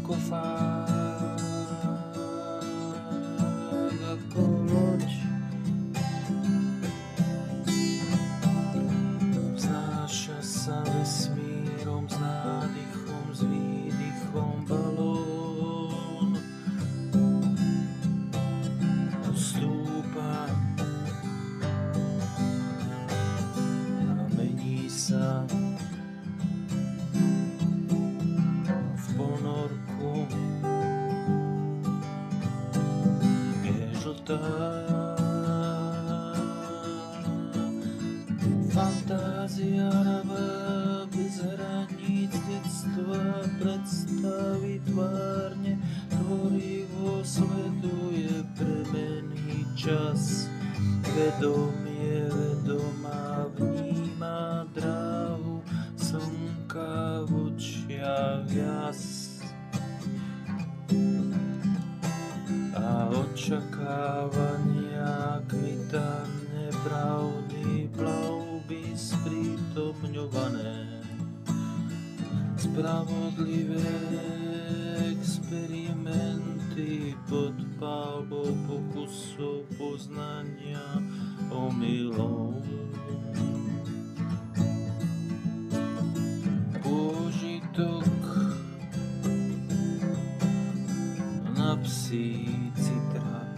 sarkofág ako loď. Vznáša sa vesmírom s nádychom, s výdychom balón. Stúpa a mení sa v ponorku. Je žltá fantázia rabá bez hraníc detstva, predstavy tvárne tvorivo sleduje premenný čas. Vedomie vedomá vníma dráhu slnka v očiach jas a očakávania kmitane pravdy plavby sprítomňované. Spravodlivé experimenty pod palbou pokusov poznania omylov. Pôžitok na psí